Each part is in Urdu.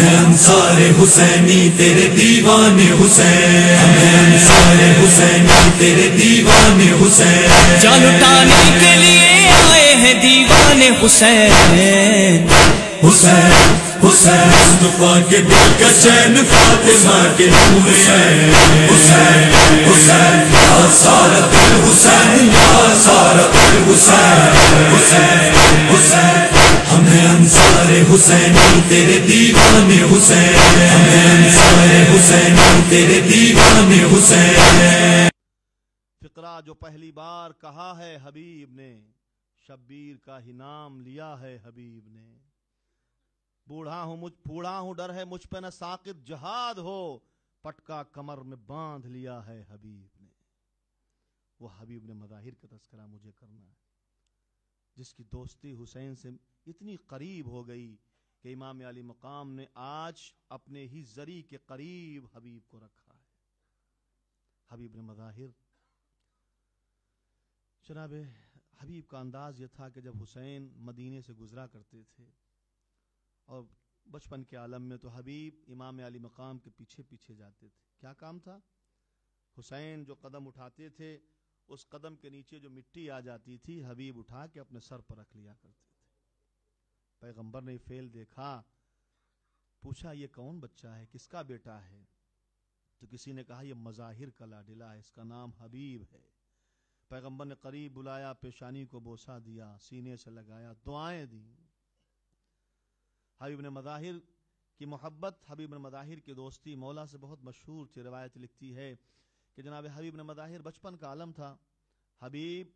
ہیں انصار حسینی تیرے دیوانے حسین، ہم ہیں انصار حسینی تیرے دیوانے حسین، جان لٹانے کے لیے آئے ہیں دیوانے حسین۔ حسین حسین مصطفیٰ کے دل کا چین فاطمہ کے نور ہے، حسین حسین یا سارا دل حسین، یا سارا دل حسین، حسین حسین ہم ہیں انصار حسینی تیرے دیوانے حسین، ہم ہیں انصار حسینی تیرے دیوانے حسین۔ فقرہ جو پہلی بار کہا ہے حبیب نے، شبیر کا ہی نام لیا ہے حبیب نے۔ بوڑھا ہوں ڈر ہے مجھ پہ نہ ساقط جہاد ہو، پٹکا کمر میں باندھ لیا ہے حبیب نے۔ وہ حبیب نے مظاہر کا تذکرہ مجھے کرنا ہے، جس کی دوستی حسین سے اتنی قریب ہو گئی کہ امام علی مقام نے آج اپنے ہی زری کے قریب حبیب کو رکھا ہے۔ حبیب نے مظاہر، جناب حبیب کا انداز یہ تھا کہ جب حسین مدینے سے گزرا کرتے تھے اور بچپن کے عالم میں، تو حبیب امام علی مقام کے پیچھے پیچھے جاتے تھے۔ کیا کام تھا؟ حسین جو قدم اٹھاتے تھے اس قدم کے نیچے جو مٹی آ جاتی تھی حبیب اٹھا کے اپنے سر پر رکھ لیا کرتے تھے۔ پیغمبر نے فعل دیکھا، پوچھا یہ کون بچہ ہے، کس کا بیٹا ہے؟ تو کسی نے کہا یہ مظاہر کا لاڈلا ہے، اس کا نام حبیب ہے۔ پیغمبر نے قریب بلایا، پیشانی کو بوسہ دیا، سینے سے لگایا، دعائیں دیں۔ حبیب نے مظاہر کی محبت، حبیب نے مظاہر کی دوستی مولا سے بہت مشہور تھی۔ روایت لکھتی ہے کہ جناب حبیب نے مظاہر، بچپن کا عالم تھا، حبیب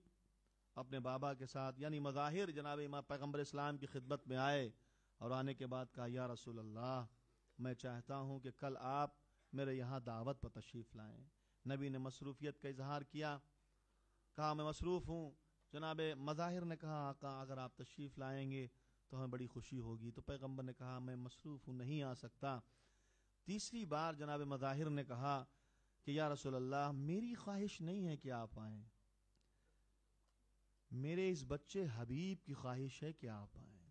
اپنے بابا کے ساتھ یعنی مظاہر جناب پیغمبر اسلام کی خدمت میں آئے اور آنے کے بعد کہا یا رسول اللہ میں چاہتا ہوں کہ کل آپ میرے یہاں دعوت پر تشریف لائیں۔ نبی نے مصروفیت کا اظہار کیا، کہا میں مصروف ہوں۔ جناب مظاہر نے کہا آقا اگر آپ تشریف لائیں گے تو ہمیں بڑی خوشی ہوگی، تو پیغمبر نے کہا میں مصروف ہوں، نہیں آ سکتا۔ تیسری بار جناب مظاہر نے کہا کہ یا رسول اللہ میری خواہش نہیں ہے کہ آپ آئیں، میرے اس بچے حبیب کی خواہش ہے کہ آپ آئیں،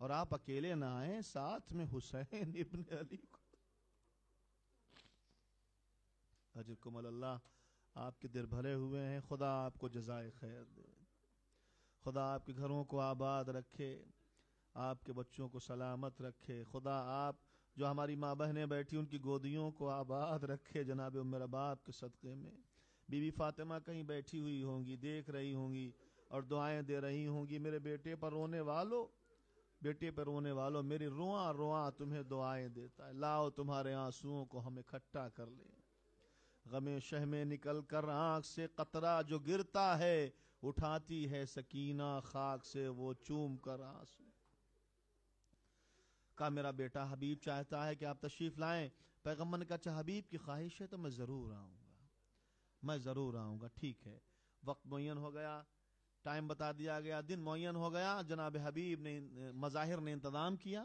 اور آپ اکیلے نہ آئیں، ساتھ میں حسین ابن علی کو۔ اجرکم اللہ، آپ کے دل بھرے ہوئے ہیں، خدا آپ کو جزائے خیر دے، خدا آپ کے گھروں کو آباد رکھے، آپ کے بچوں کو سلامت رکھے، خدا آپ جو ہماری ماں بہنیں بیٹھی ان کی گودیوں کو آباد رکھے جناب ام رباب کے صدقے میں۔ بی بی فاطمہ کہیں بیٹھی ہوئی ہوں گی، دیکھ رہی ہوں گی اور دعائیں دے رہی ہوں گی، میرے بیٹے پر رونے والو، بیٹے پر رونے والو، میری رواں رواں تمہیں دعائیں دیتا ہے، لاؤ تمہارے آنسوؤں کو ہم اکٹھا کر لیں۔ غم شہ میں نکل کر آنکھ سے قطرہ جو گرتا ہے، اٹھاتی ہے سکینہ خاک سے وہ چوم کر آنسو۔ کہا میرا بیٹا حبیب چاہتا ہے کہ آپ تشریف لائیں۔ پیغمبر نے کہا اچھا حبیب کی خواہش ہے تو میں ضرور آؤں گا، میں ضرور آؤں گا، ٹھیک ہے۔ وقت معین ہو گیا، ٹائم بتا دیا گیا، دن معین ہو گیا، جناب حبیب نے مظاہر نے انتظام کیا،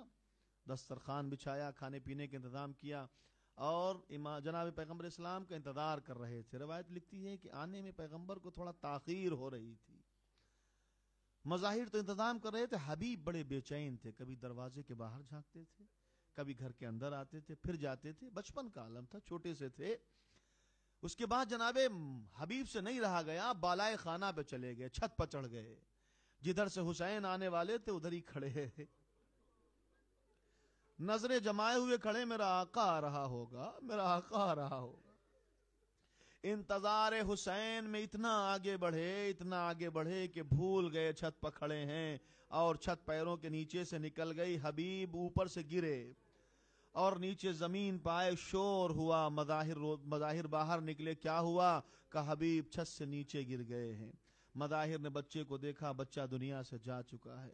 دسترخوان بچھایا، کھانے پینے کا انتظام کیا اور جناب پیغمبر اسلام کا انتظار کر رہے تھے۔ روایت لکھتی ہے کہ آنے میں پیغمبر کو تھوڑا تاخیر ہو رہی تھی۔ مظاہر تو انتظام کر رہے تھے، حبیب بڑے بے چین تھے، کبھی دروازے کے باہر جھانکتے تھے، کبھی گھر کے اندر آتے تھے، پھر جاتے تھے، بچپن کا عالم تھا، چھوٹے سے تھے۔ اس کے بعد جناب حبیب سے نہیں رہا گیا، بالائے خانہ پہ چلے گئے، چھت پر چڑھ گئے، جدھر سے حسین آنے والے تھے ادھر ہی کھڑے، نظریں جمائے ہوئے کھڑے، میرا آقا آ رہا ہوگا، میرا آقا آ رہا ہوگا۔ انتظار حسین میں اتنا آگے بڑھے کہ بھول گئے چھت پر کھڑے ہیں، اور چھت پیروں کے نیچے سے نکل گئی، حبیب اوپر سے گرے اور نیچے زمین پائے، شور ہوا، مظاہر باہر نکلے، کیا ہوا؟ کہ حبیب چھت سے نیچے گر گئے ہیں۔ مظاہر نے بچے کو دیکھا، بچہ دنیا سے جا چکا ہے،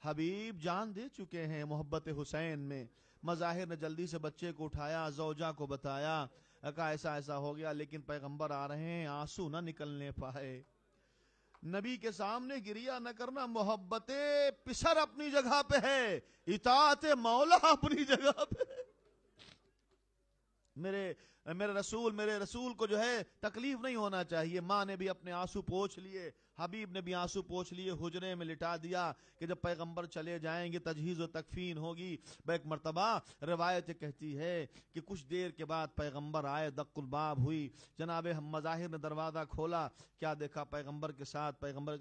حبیب جان دے چکے ہیں محبت حسین میں۔ مظاہر نے جلدی سے بچے کو اٹھایا، زوجہ کو بتایا، کہا ایسا ایسا ہو گیا، لیکن پیغمبر آ رہے ہیں، آنسو نہ نکلنے پائے۔ نبی کے سامنے گریہ نہ کرنا، محبت پسر اپنی جگہ پہ ہے، اطاعت مولا اپنی جگہ پہ ہے۔ میرے رسول کو جو ہے تکلیف نہیں ہونا چاہیے. ماں نے بھی اپنے آنسو پوچھ لیے, حبیب نے بھی آنسو پوچھ لیے, حجرے میں لٹا دیا کہ جب پیغمبر چلے جائیں گے تجہیز و تکفین ہوگی. ایک مرتبہ روایت کہتی ہے کہ کچھ دیر کے بعد پیغمبر آئے, دق الباب ہوئی, جناب مظاہر نے دروازہ کھولا, کیا دیکھا پیغمبر کے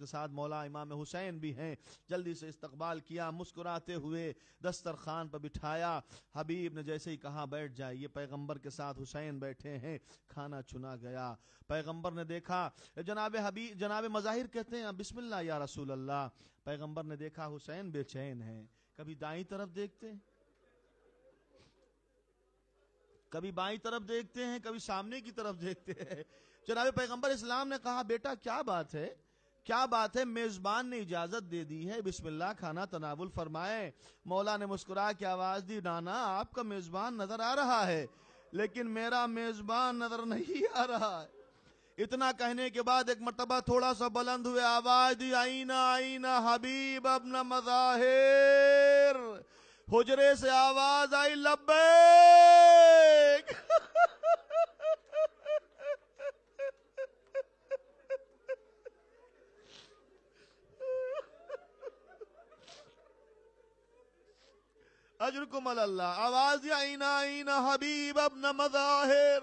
ساتھ مولا امام حسین بھی ہیں. جلدی سے استقبال کیا, مسکراتے ہوئے دسترخوان پر بٹھایا. حبیب نے جیسے ہی کہا بیٹھ جائیے, پیغمبر کے ساتھ حسین بیٹھے ہیں, کھانا چنا گیا. پیغمبر نے دیکھا, جناب مظاہر کہتے ہیں بسم اللہ یا رسول اللہ. پیغمبر نے دیکھا حسین بے چین ہیں, کبھی دائیں طرف دیکھتے ہیں, کبھی بائیں طرف دیکھتے ہیں, کبھی سامنے کی طرف دیکھتے ہیں. جناب پیغمبر اسلام نے کہا بیٹا کیا بات ہے, کیا بات ہے؟ میزبان نے اجازت دے دی ہے, بسم اللہ کھانا تناول فرمائے. مولا نے مسکرا کے آواز دی, نانا آپ کا میزبان نظر آ رہا ہے لیکن میرا میزبان نظر نہیں آ رہا ہے. اتنا کہنے کے بعد ایک مرتبہ تھوڑا سا بلند ہوئے, آواز دی, آئینہ آئینہ حبیب ابن مظاہر. حجرے سے آواز آئی, لبیک. اجرکم اللہ. آواز دی, آئینہ آئینہ حبیب ابن مظاہر.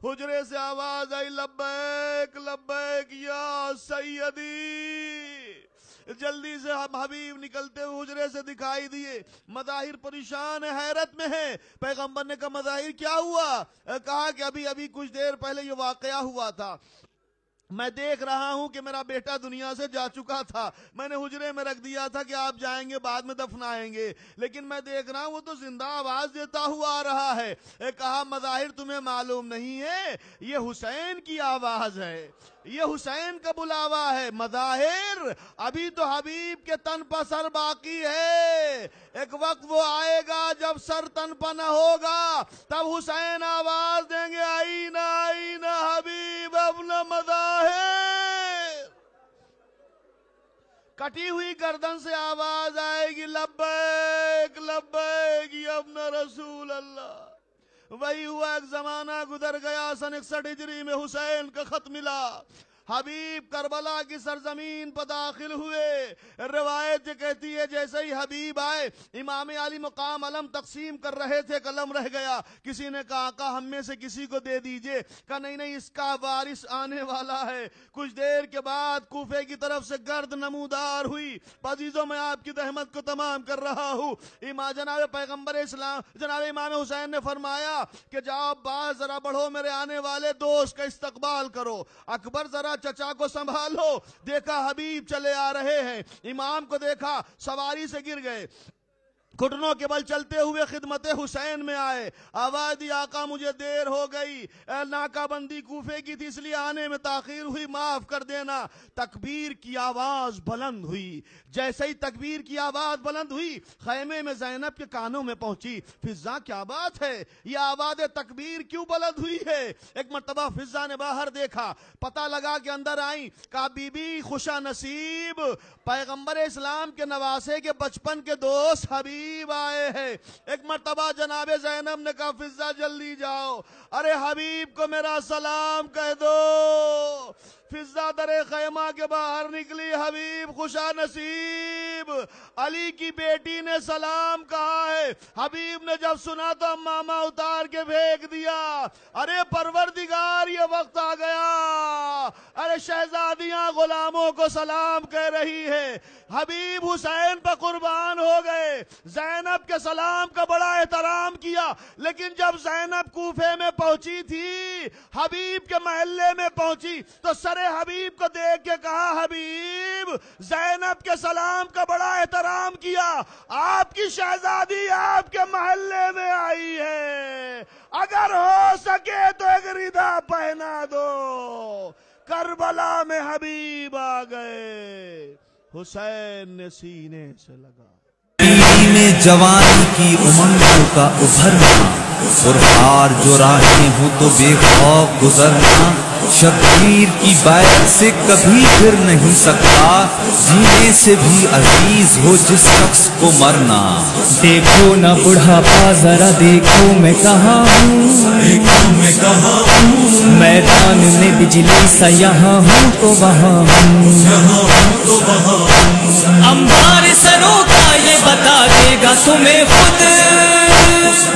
حجرے سے آواز آئی, لبیک لبیک یا سیدی. جلدی سے حبیب نکلتے ہوئے حجرے سے دکھائی دیے. مظاہر پریشان ہے, حیرت میں ہے. پیغمبر نے کہا مظاہر کیا ہوا؟ کہا کہ ابھی کچھ دیر پہلے یہ واقعہ ہوا تھا, میں دیکھ رہا ہوں کہ میرا بیٹا دنیا سے جا چکا تھا, میں نے حجرے میں رکھ دیا تھا کہ آپ جائیں گے بعد میں دفنائیں گے, لیکن میں دیکھ رہا ہوں وہ تو زندہ آواز دیتا ہوا آ رہا ہے. کہا مظاہر تمہیں معلوم نہیں ہے یہ حسین کی آواز ہے, یہ حسین کا بلاوا ہے. مظاہر ابھی تو حبیب کے تن پر سر باقی ہے, ایک وقت وہ آئے گا جب سر تن پر نہ ہوگا, تب حسین آواز دیں گے, آئینہ آئینہ حبیب ابن مظاہر. کٹی ہوئی گردن سے آواز آئے گی, لبیک لبیک یا ابن رسول اللہ. وہی ہوا, ایک زمانہ گزر گیا, سن 61 ہجری میں حسین کا خط ملا. حبیب کربلا کی سرزمین پر داخل ہوئے. روایت کہتی ہے جیسے ہی حبیب آئے, امام علی مقام علم تقسیم کر رہے تھے, قلم رہ گیا. کسی نے کہا آقا ہم میں سے کسی کو دے دیجئے. کہا نہیں اس کا وارث آنے والا ہے. کچھ دیر کے بعد کوفے کی طرف سے گرد نمودار ہوئی. عزیزوں میں آپ کی رحمت کو تمام کر رہا ہوں. جناب پیغمبر اسلام جناب امام حسین نے فرمایا کہ جاؤ باز ذرا بڑھو, میرے آنے والے دوست کا استقبال کرو. اکبر ذرا چچا کو سنبھالو. دیکھا حبیب چلے آ رہے ہیں, امام کو دیکھا سواری سے گر گئے, گھٹنوں کے بل چلتے ہوئے خدمت حسین میں آئے. آواز دی, آقا مجھے دیر ہو گئی, ناکہ بندی کوفے کی تھی اس لیے آنے میں تاخیر ہوئی, معاف کر دینا. تکبیر کی آواز بلند ہوئی. جیسے ہی تکبیر کی آواز بلند ہوئی, خیمے میں زینب کے کانوں میں پہنچی. فضا کیا بات ہے, یہ آواز تکبیر کیوں بلند ہوئی ہے؟ ایک مرتبہ فضا نے باہر دیکھا, پتہ لگا کہ اندر آئیں. کہا بی بی خوشا نصیب, پیغمبر اسلام کے نواسے کے بچپن کے دوست حبیب آئے ہیں. ایک مرتبہ جناب زینب نے کہا فضا جلدی جاؤ, ارے حبیب کو میرا سلام کہہ دو. فضا در خیمہ کے باہر نکلی, حبیب خوشا نصیب, علی کی بیٹی نے سلام کہا ہے. حبیب نے جب سنا تو امامہ اتار کے پھینک دیا. ارے پروردگار یہ وقت آ گیا, ارے شہزادیاں غلاموں کو سلام کہہ رہی ہے. حبیب حسین پر قربان ہو گئے. زینب کے سلام کا بڑا احترام کیا, لیکن جب زینب کوفے میں پہنچی تھی, حبیب کے محلے میں پہنچی تو سر حبیب کو دیکھ کے کہا حبیب زینب کے سلام کا بڑا احترام کیا, آپ کی شہزادی آپ کے محلے میں آئی ہے, اگر ہو سکے تو ایک ردا پہنا دو. کربلا میں حبیب آ گئے, حسین نے سینے سے لگا. میں جوانی کی امنگوں کا ابھرنا, اور پار جو راہیں ہوں تو بے خوف گزرنا. شبیر کی بیعت سے کبھی پھر نہیں سکتا جینے سے بھی عزیز ہو جس شخص کو مرنا. دیکھو نہ بڑھاپا ذرا دیکھو میں کہاں ہوں، میدان میں بجلی سا یہاں ہوں تو وہاں ہوں. انبار سروں کا یہ بتا دے گا تمہیں خود،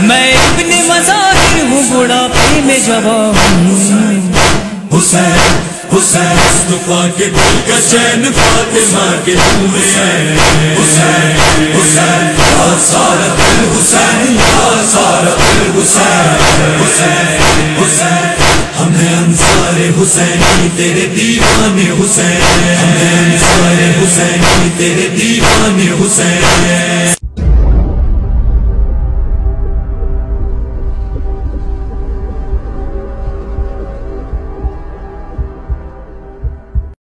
میں ابن مظاہر ہوں بڑھاپے میں جوان ہوں. حسین حسین مصطفیٰ کے دل کا چین فاطمہ کے نور ہے. حسین حسین یا سارا دل حسین، یا سارا دل حسین. حسین حسین ہم ہیں انصار حسینی تیرے دیوانے حسین. ہم ہیں انصار حسینی تیرے دیوانے حسین.